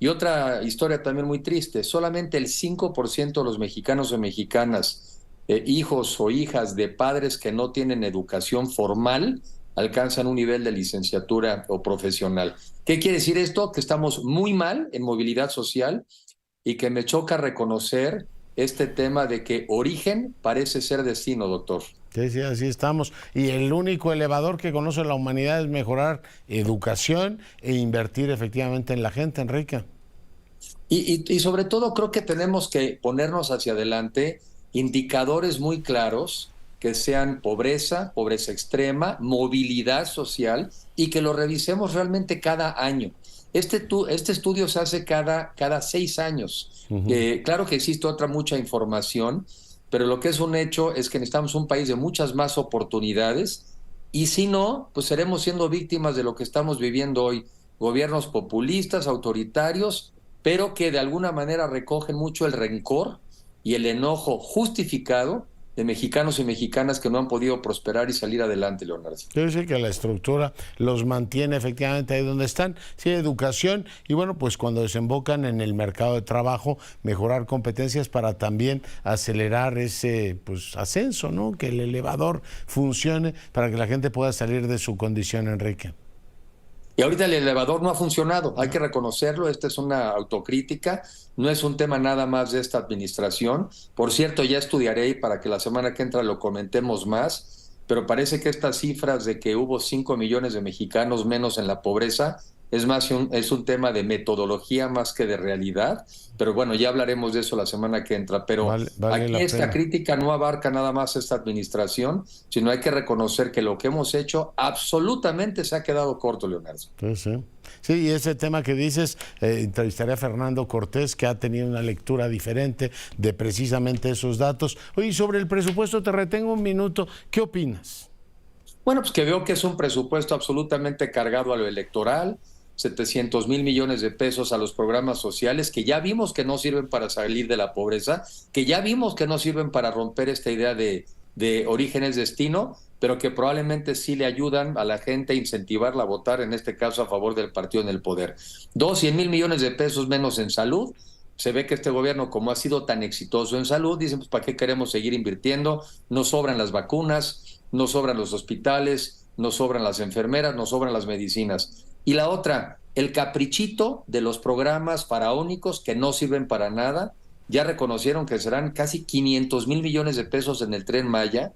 [SPEAKER 7] Y otra historia también muy triste, solamente el 5% de los mexicanos o mexicanas, hijos o hijas de padres que no tienen educación formal, alcanzan un nivel de licenciatura o profesional. ¿Qué quiere decir esto? Que estamos muy mal en movilidad social y que me choca reconocer este tema de que origen parece ser destino, doctor.
[SPEAKER 1] Sí, así estamos. Y el único elevador que conoce la humanidad es mejorar educación e invertir efectivamente en la gente, Enrique.
[SPEAKER 7] Y sobre todo creo que tenemos que ponernos hacia adelante indicadores muy claros que sean pobreza, pobreza extrema, movilidad social y que lo revisemos realmente cada año. Este estudio se hace cada 6 años. Claro que existe mucha información, pero lo que es un hecho es que necesitamos un país de muchas más oportunidades, y si no, pues seremos siendo víctimas de lo que estamos viviendo hoy. Gobiernos populistas, autoritarios, pero que de alguna manera recogen mucho el rencor y el enojo justificado de mexicanos y mexicanas que no han podido prosperar y salir adelante, Leonardo.
[SPEAKER 1] Quiero decir que la estructura los mantiene efectivamente ahí donde están. Sí, educación, y bueno, pues cuando desembocan en el mercado de trabajo, mejorar competencias para también acelerar ese ascenso, ¿no? Que el elevador funcione para que la gente pueda salir de su condición, Enrique.
[SPEAKER 7] Y ahorita el elevador no ha funcionado, hay que reconocerlo, esta es una autocrítica, no es un tema nada más de esta administración. Por cierto, ya estudiaré para que la semana que entra lo comentemos más, pero parece que estas cifras de que hubo 5 millones de mexicanos menos en la pobreza es un tema de metodología más que de realidad, pero bueno, ya hablaremos de eso la semana que entra. Pero
[SPEAKER 1] vale
[SPEAKER 7] aquí esta crítica no abarca nada más esta administración, sino hay que reconocer que lo que hemos hecho absolutamente se ha quedado corto, Leonardo.
[SPEAKER 1] Sí, y ese tema que dices, entrevistaré a Fernando Cortés, que ha tenido una lectura diferente de precisamente esos datos. Oye, sobre el presupuesto, te retengo un minuto, ¿qué opinas?
[SPEAKER 7] Bueno, pues que veo que es un presupuesto absolutamente cargado a lo electoral, 700,000 millones de pesos a los programas sociales, que ya vimos que no sirven para salir de la pobreza, que ya vimos que no sirven para romper esta idea de orígenes destino, pero que probablemente sí le ayudan a la gente a incentivarla a votar, en este caso a favor del partido en el poder. 100,000 millones de pesos menos en salud. Se ve que este gobierno, como ha sido tan exitoso en salud, dicen, pues ¿para qué queremos seguir invirtiendo? No sobran las vacunas, no sobran los hospitales, no sobran las enfermeras, no sobran las medicinas. Y la otra, el caprichito de los programas faraónicos que no sirven para nada. Ya reconocieron que serán casi 500,000 millones de pesos en el Tren Maya,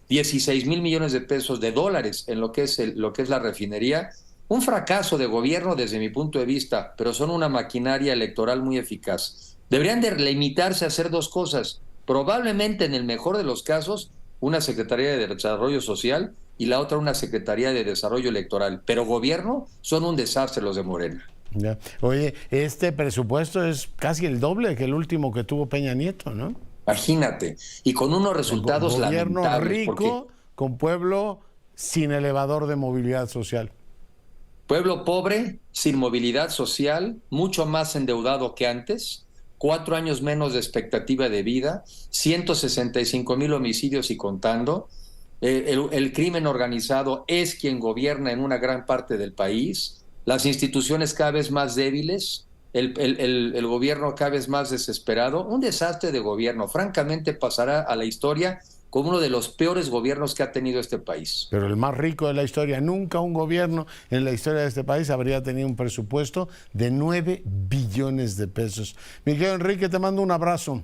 [SPEAKER 7] 16,000 millones de pesos de dólares en lo que es la refinería. Un fracaso de gobierno desde mi punto de vista, pero son una maquinaria electoral muy eficaz. Deberían de limitarse a hacer 2 cosas. Probablemente, en el mejor de los casos, una Secretaría de Desarrollo Social y la otra una Secretaría de Desarrollo Electoral. Pero gobierno son un desastre los de Morena.
[SPEAKER 1] Ya. Oye, este presupuesto es casi el doble que el último que tuvo Peña Nieto, ¿no?
[SPEAKER 7] Imagínate. Y con unos resultados
[SPEAKER 1] gobierno
[SPEAKER 7] lamentables.
[SPEAKER 1] Rico, con pueblo sin elevador de movilidad social.
[SPEAKER 7] Pueblo pobre, sin movilidad social, mucho más endeudado que antes, 4 años menos de expectativa de vida, 165,000 homicidios y contando. El crimen organizado es quien gobierna en una gran parte del país, las instituciones cada vez más débiles, el gobierno cada vez más desesperado. Un desastre de gobierno, francamente pasará a la historia como uno de los peores gobiernos que ha tenido este país.
[SPEAKER 1] Pero el más rico de la historia. Nunca un gobierno en la historia de este país habría tenido un presupuesto de 9 billones de pesos. Miguel Enrique, te mando un abrazo.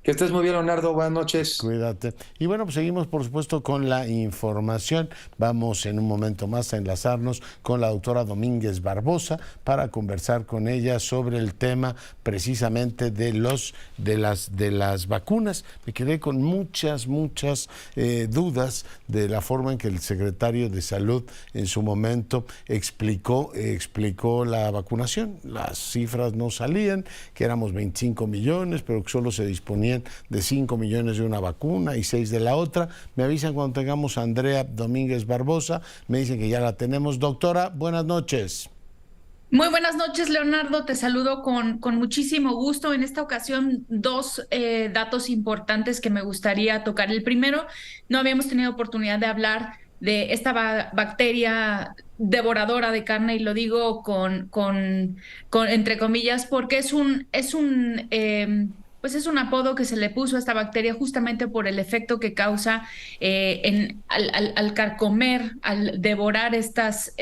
[SPEAKER 7] Que estés muy bien, Leonardo. Buenas noches.
[SPEAKER 1] Cuídate. Y bueno, pues seguimos, por supuesto, con la información. Vamos en un momento más a enlazarnos con la doctora Domínguez Barbosa para conversar con ella sobre el tema precisamente de las vacunas. Me quedé con muchas dudas de la forma en que el secretario de Salud en su momento explicó la vacunación. Las cifras no salían, que éramos 25 millones, pero que solo se disponían de 5 millones de una vacuna y 6 de la otra. Me avisan cuando tengamos a Andrea Domínguez Barbosa, me dicen que ya la tenemos. Doctora, buenas noches.
[SPEAKER 8] Muy buenas noches, Leonardo, te saludo con muchísimo gusto. En esta ocasión, 2 datos importantes que me gustaría tocar. El primero, no habíamos tenido oportunidad de hablar de esta bacteria devoradora de carne, y lo digo con entre comillas, porque es un apodo que se le puso a esta bacteria justamente por el efecto que causa al carcomer, al devorar estas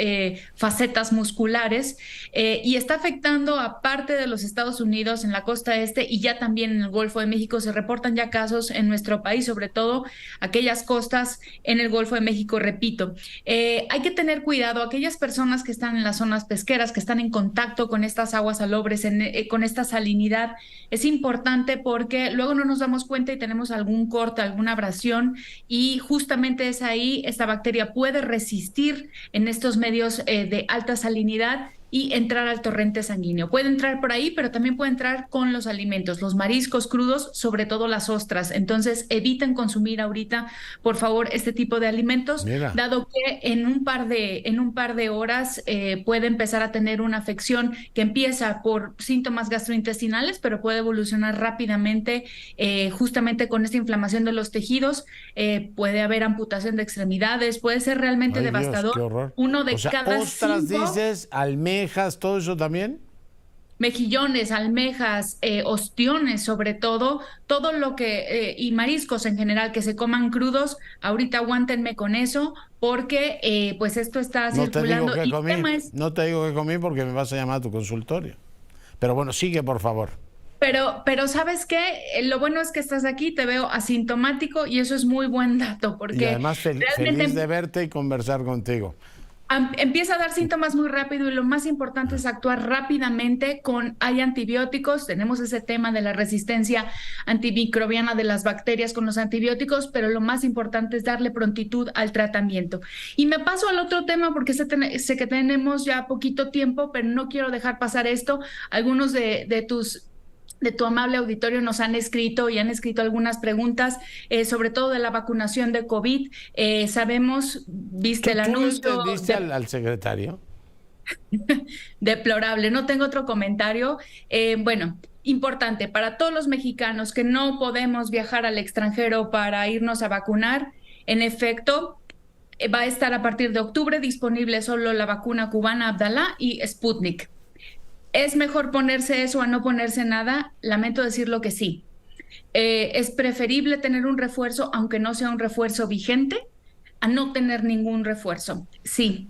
[SPEAKER 8] facetas musculares, y está afectando a parte de los Estados Unidos, en la costa este, y ya también en el Golfo de México. Se reportan ya casos en nuestro país, sobre todo aquellas costas en el Golfo de México, repito. Hay que tener cuidado, aquellas personas que están en las zonas pesqueras, que están en contacto con estas aguas salobres, con esta salinidad. Es importante porque luego no nos damos cuenta y tenemos algún corte, alguna abrasión, y justamente es ahí, esta bacteria puede resistir en estos medios de alta salinidad y entrar al torrente sanguíneo. Puede entrar por ahí, pero también puede entrar con los alimentos, los mariscos crudos, sobre todo las ostras. Entonces, eviten consumir ahorita, por favor, este tipo de alimentos, dado que en un par de horas puede empezar a tener una afección que empieza por síntomas gastrointestinales, pero puede evolucionar rápidamente justamente con esta inflamación de los tejidos. Puede haber amputación de extremidades, puede ser realmente devastador.
[SPEAKER 1] Dios, qué horror.
[SPEAKER 8] Uno de cada
[SPEAKER 1] ostras,
[SPEAKER 8] 5...
[SPEAKER 1] dices, almejas, todo eso también.
[SPEAKER 8] Mejillones, almejas, ostiones sobre todo lo que, y mariscos en general que se coman crudos, ahorita aguántenme con eso, porque pues esto está circulando.
[SPEAKER 1] No te digo que comí porque me vas a llamar a tu consultorio. Pero bueno, sigue, por favor.
[SPEAKER 8] Pero ¿sabes qué? Lo bueno es que estás aquí, te veo asintomático y eso es muy buen dato, porque
[SPEAKER 1] y además feliz de verte y conversar contigo.
[SPEAKER 8] Empieza a dar síntomas muy rápido y lo más importante es actuar rápidamente hay antibióticos, tenemos ese tema de la resistencia antimicrobiana de las bacterias con los antibióticos, pero lo más importante es darle prontitud al tratamiento. Y me paso al otro tema porque sé que tenemos ya poquito tiempo, pero no quiero dejar pasar esto. Algunos de tu amable auditorio nos han escrito y han escrito algunas preguntas, sobre todo de la vacunación de COVID. Sabemos, viste el anuncio.
[SPEAKER 1] ¿Tú entendiste al secretario?
[SPEAKER 8] Deplorable, no tengo otro comentario. Bueno, importante, para todos los mexicanos que no podemos viajar al extranjero para irnos a vacunar, en efecto, va a estar a partir de octubre disponible solo la vacuna cubana Abdala y Sputnik. ¿Es mejor ponerse eso a no ponerse nada? Lamento decirlo que sí. Es preferible tener un refuerzo, aunque no sea un refuerzo vigente, a no tener ningún refuerzo. Sí,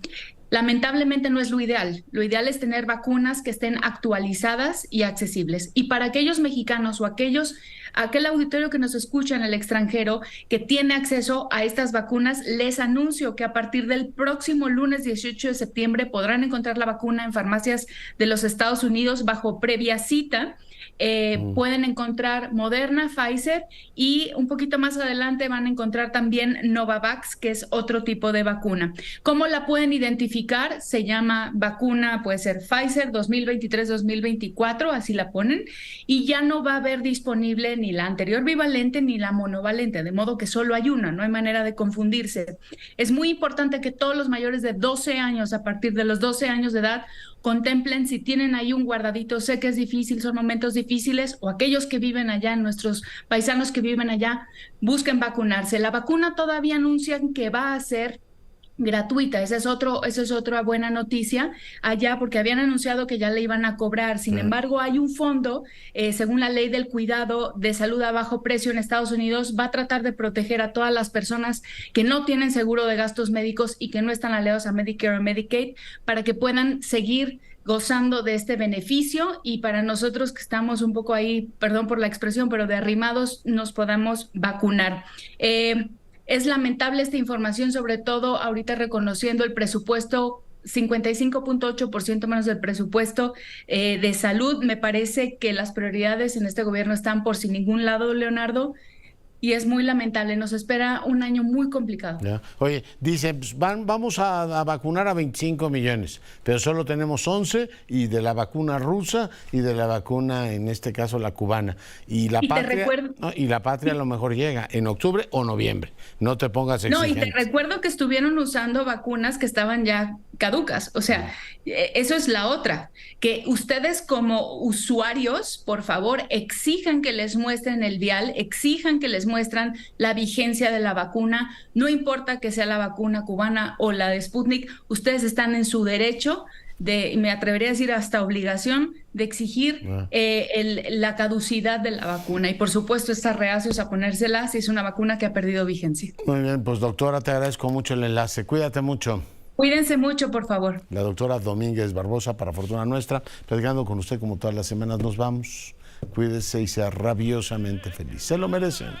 [SPEAKER 8] lamentablemente no es lo ideal. Lo ideal es tener vacunas que estén actualizadas y accesibles. Y para aquellos mexicanos o aquel auditorio que nos escucha en el extranjero que tiene acceso a estas vacunas, les anuncio que a partir del próximo lunes 18 de septiembre podrán encontrar la vacuna en farmacias de los Estados Unidos bajo previa cita. Pueden encontrar Moderna, Pfizer y un poquito más adelante van a encontrar también Novavax, que es otro tipo de vacuna. ¿Cómo la pueden identificar? Se llama vacuna, puede ser Pfizer 2023-2024, así la ponen, y ya no va a haber disponible ni la anterior bivalente ni la monovalente, de modo que solo hay una, no hay manera de confundirse. Es muy importante que todos los mayores de 12 años, a partir de los 12 años de edad, contemplen si tienen ahí un guardadito. Sé que es difícil, son momentos difíciles, o aquellos que viven allá, nuestros paisanos que viven allá, busquen vacunarse. La vacuna todavía anuncian que va a ser gratuita. Esa es otra buena noticia allá, porque habían anunciado que ya le iban a cobrar. Sin embargo, hay un fondo, según la ley del cuidado de salud a bajo precio en Estados Unidos, va a tratar de proteger a todas las personas que no tienen seguro de gastos médicos y que no están aliados a Medicare o Medicaid, para que puedan seguir gozando de este beneficio, y para nosotros que estamos un poco ahí, perdón por la expresión, pero de arrimados, nos podamos vacunar. Es lamentable esta información, sobre todo ahorita reconociendo el presupuesto, 55.8% menos del presupuesto de salud. Me parece que las prioridades en este gobierno están por sin ningún lado, Leonardo, y es muy lamentable. Nos espera un año muy complicado.
[SPEAKER 1] Ya. Oye, dice, pues vamos a vacunar a 25 millones, pero solo tenemos 11, y de la vacuna rusa y de la vacuna, en este caso, la cubana. Y la patria a lo mejor llega en octubre o noviembre. No te pongas exigente.
[SPEAKER 8] No, y te recuerdo que estuvieron usando vacunas que estaban ya caducas. O sea, eso es la otra. Que ustedes como usuarios, por favor, exijan que les muestren el vial, exijan que les muestran la vigencia de la vacuna. No importa que sea la vacuna cubana o la de Sputnik, ustedes están en su derecho me atrevería a decir hasta obligación, de exigir la caducidad de la vacuna. Y por supuesto, estar reacios a ponérsela si es una vacuna que ha perdido vigencia.
[SPEAKER 1] Muy bien, pues doctora, te agradezco mucho el enlace. Cuídate mucho.
[SPEAKER 8] Cuídense mucho, por favor.
[SPEAKER 1] La doctora Domínguez Barbosa, para fortuna nuestra, platicando con usted como todas las semanas. Nos vamos. Cuídese y sea rabiosamente feliz. Se lo merecen.